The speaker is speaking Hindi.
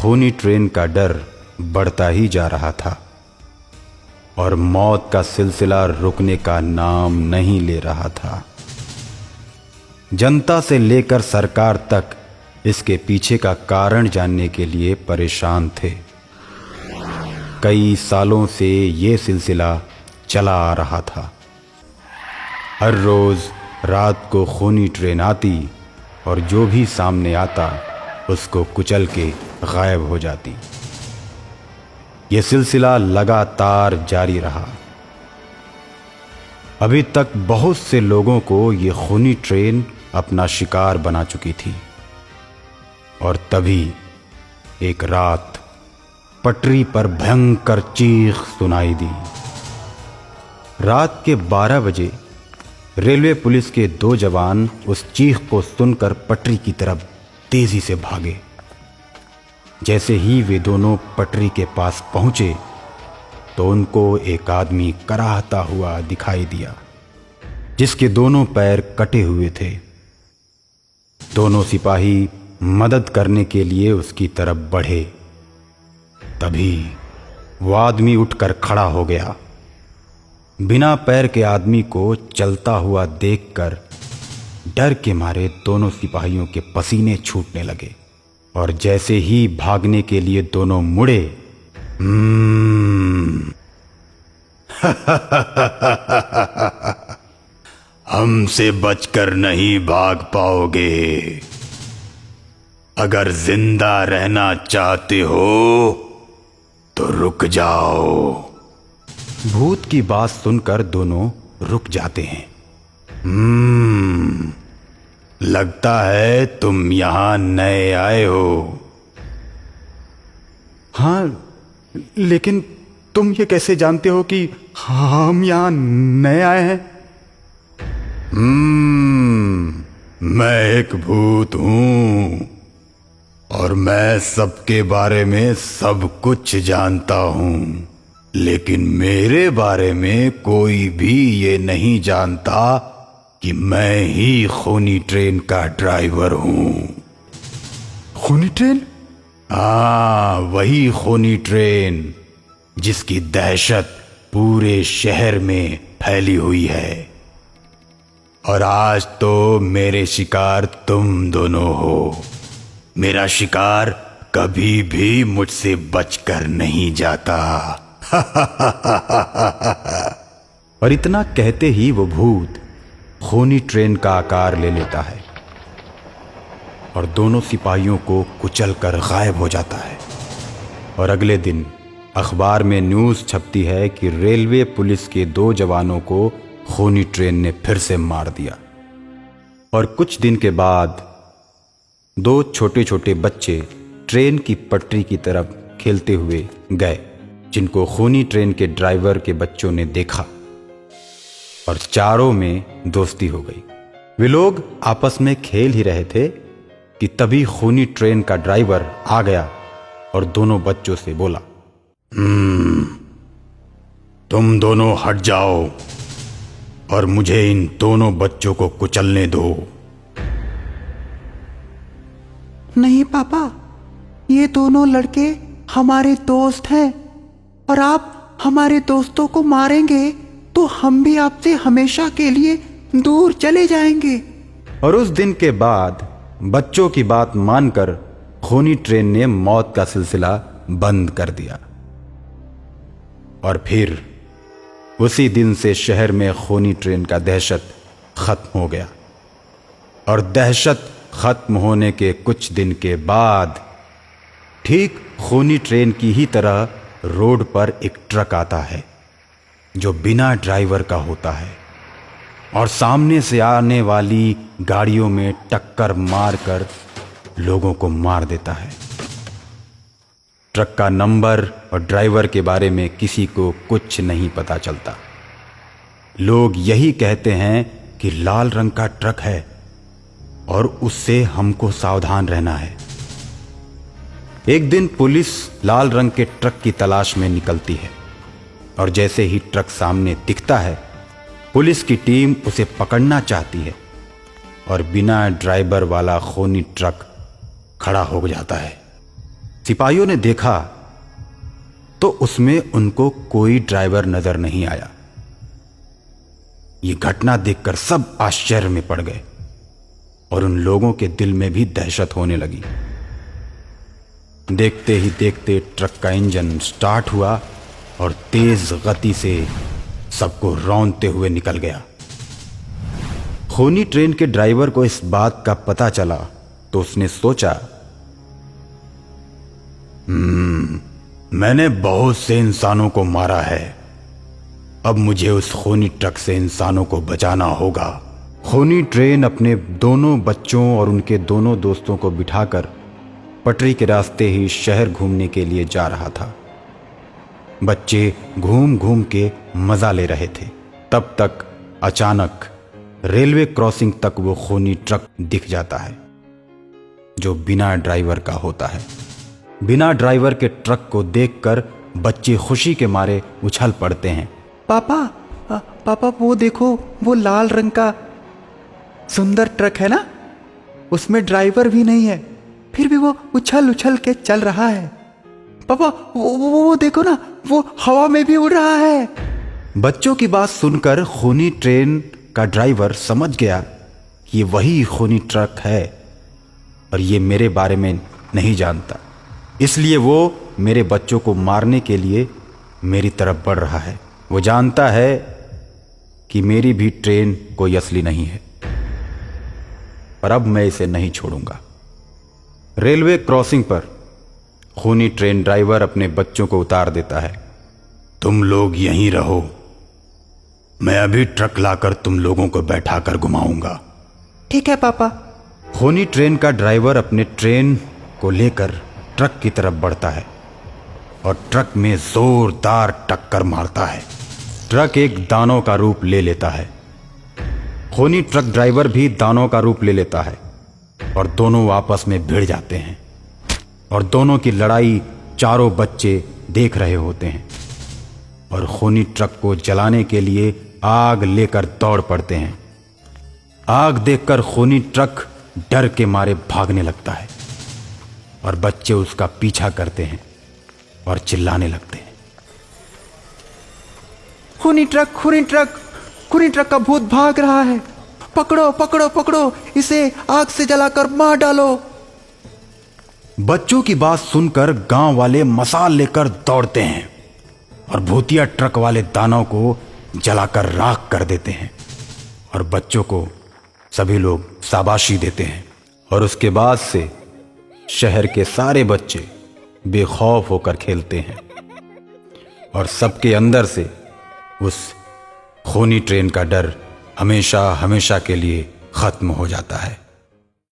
खूनी ट्रेन का डर बढ़ता ही जा रहा था और मौत का सिलसिला रुकने का नाम नहीं ले रहा था। जनता से लेकर सरकार तक इसके पीछे का कारण जानने के लिए परेशान थे। कई सालों से ये सिलसिला चला आ रहा था। हर रोज रात को खूनी ट्रेन आती और जो भी सामने आता उसको कुचल के गायब हो जाती। ये सिलसिला लगातार जारी रहा। अभी तक बहुत से लोगों को ये खूनी ट्रेन अपना शिकार बना चुकी थी। और तभी एक रात पटरी पर भयंकर चीख सुनाई दी। रात के 12 बजे रेलवे पुलिस के 2 जवान उस चीख को सुनकर पटरी की तरफ तेजी से भागे। जैसे ही वे दोनों पटरी के पास पहुंचे तो उनको एक आदमी कराहता हुआ दिखाई दिया, जिसके दोनों पैर कटे हुए थे। दोनों सिपाही मदद करने के लिए उसकी तरफ बढ़े। तभी वो आदमी उठकर खड़ा हो गया। बिना पैर के आदमी को चलता हुआ देखकर डर के मारे दोनों सिपाहियों के पसीने छूटने लगे और जैसे ही भागने के लिए दोनों मुड़े, हमसे बचकर नहीं भाग पाओगे। अगर जिंदा रहना चाहते हो तो रुक जाओ। भूत की बात सुनकर दोनों रुक जाते हैं। लगता है तुम यहां नए आए हो। हाँ, लेकिन तुम ये कैसे जानते हो कि हम यहां नए आए हैं? मैं एक भूत हूं और मैं सबके बारे में सब कुछ जानता हूं, लेकिन मेरे बारे में कोई भी ये नहीं जानता कि मैं ही खूनी ट्रेन का ड्राइवर हूं। खूनी ट्रेन? हाँ, वही खूनी ट्रेन जिसकी दहशत पूरे शहर में फैली हुई है। और आज तो मेरे शिकार तुम दोनों हो। मेरा शिकार कभी भी मुझसे बचकर नहीं जाता। और इतना कहते ही वो भूत खूनी ट्रेन का आकार ले लेता है और दोनों सिपाहियों को कुचलकर गायब हो जाता है। और अगले दिन अखबार में न्यूज़ छपती है कि रेलवे पुलिस के 2 जवानों को खूनी ट्रेन ने फिर से मार दिया। और कुछ दिन के बाद 2 छोटे छोटे बच्चे ट्रेन की पटरी की तरफ खेलते हुए गए, जिनको खूनी ट्रेन के ड्राइवर के बच्चों ने देखा और चारों में दोस्ती हो गई। वे लोग आपस में खेल ही रहे थे कि तभी खूनी ट्रेन का ड्राइवर आ गया और दोनों बच्चों से बोला, तुम दोनों हट जाओ और मुझे इन दोनों बच्चों को कुचलने दो। नहीं पापा, ये दोनों लड़के हमारे दोस्त हैं और आप हमारे दोस्तों को मारेंगे तो हम भी आपसे हमेशा के लिए दूर चले जाएंगे। और उस दिन के बाद बच्चों की बात मानकर खूनी ट्रेन ने मौत का सिलसिला बंद कर दिया। और फिर उसी दिन से शहर में खूनी ट्रेन का दहशत खत्म हो गया। और दहशत खत्म होने के कुछ दिन के बाद ठीक खूनी ट्रेन की ही तरह रोड पर एक ट्रक आता है जो बिना ड्राइवर का होता है और सामने से आने वाली गाड़ियों में टक्कर मारकर लोगों को मार देता है। ट्रक का नंबर और ड्राइवर के बारे में किसी को कुछ नहीं पता चलता। लोग यही कहते हैं कि लाल रंग का ट्रक है और उससे हमको सावधान रहना है। एक दिन पुलिस लाल रंग के ट्रक की तलाश में निकलती है और जैसे ही ट्रक सामने दिखता है, पुलिस की टीम उसे पकड़ना चाहती है और बिना ड्राइवर वाला खूनी ट्रक खड़ा हो जाता है। सिपाहियों ने देखा तो उसमें उनको कोई ड्राइवर नजर नहीं आया। ये घटना देखकर सब आश्चर्य में पड़ गए और उन लोगों के दिल में भी दहशत होने लगी। देखते ही देखते ट्रक का इंजन स्टार्ट हुआ और तेज गति से सबको रौंदते हुए निकल गया। खूनी ट्रेन के ड्राइवर को इस बात का पता चला तो उसने सोचा, मैंने बहुत से इंसानों को मारा है, अब मुझे उस खूनी ट्रक से इंसानों को बचाना होगा। खूनी ट्रेन अपने दोनों बच्चों और उनके दोनों दोस्तों को बिठाकर पटरी के रास्ते ही शहर घूमने के लिए जा रहा था। बच्चे घूम घूम के मजा ले रहे थे। तब तक अचानक रेलवे क्रॉसिंग तक वो खूनी ट्रक दिख जाता है जो बिना ड्राइवर का होता है। बिना ड्राइवर के ट्रक को देखकर बच्चे खुशी के मारे उछल पड़ते हैं। पापा वो देखो, वो लाल रंग का सुंदर ट्रक है ना, उसमें ड्राइवर भी नहीं है, फिर भी वो उछल उछल के चल रहा है। पापा वो देखो ना, वो हवा में भी उड़ रहा है। बच्चों की बात सुनकर खूनी ट्रेन का ड्राइवर समझ गया कि ये वही खूनी ट्रक है और ये मेरे बारे में नहीं जानता, इसलिए वो मेरे बच्चों को मारने के लिए मेरी तरफ बढ़ रहा है। वो जानता है कि मेरी भी ट्रेन कोई असली नहीं है, पर अब मैं इसे नहीं छोड़ूंगा। रेलवे क्रॉसिंग पर खूनी ट्रेन ड्राइवर अपने बच्चों को उतार देता है। तुम लोग यहीं रहो, मैं अभी ट्रक लाकर तुम लोगों को बैठाकर घुमाऊंगा। ठीक है पापा। खूनी ट्रेन का ड्राइवर अपने ट्रेन को लेकर ट्रक की तरफ बढ़ता है और ट्रक में जोरदार टक्कर मारता है। ट्रक एक दानव का रूप ले लेता है। खूनी ट्रक ड्राइवर भी दानव का रूप ले लेता है और दोनों आपस में भिड़ जाते हैं और दोनों की लड़ाई चारों बच्चे देख रहे होते हैं और खूनी ट्रक को जलाने के लिए आग लेकर दौड़ पड़ते हैं। आग देखकर खूनी ट्रक डर के मारे भागने लगता है और बच्चे उसका पीछा करते हैं और चिल्लाने लगते हैं, खूनी ट्रक, खूनी ट्रक, खूनी ट्रक का भूत भाग रहा है, पकड़ो पकड़ो पकड़ो, इसे आग से जलाकर मार डालो। बच्चों की बात सुनकर गांव वाले मसाल लेकर दौड़ते हैं और भूतिया ट्रक वाले दानव को जलाकर राख कर देते हैं और बच्चों को सभी लोग शाबाशी देते हैं। और उसके बाद से शहर के सारे बच्चे बेखौफ होकर खेलते हैं और सबके अंदर से उस खूनी ट्रेन का डर हमेशा हमेशा के लिए खत्म हो जाता है।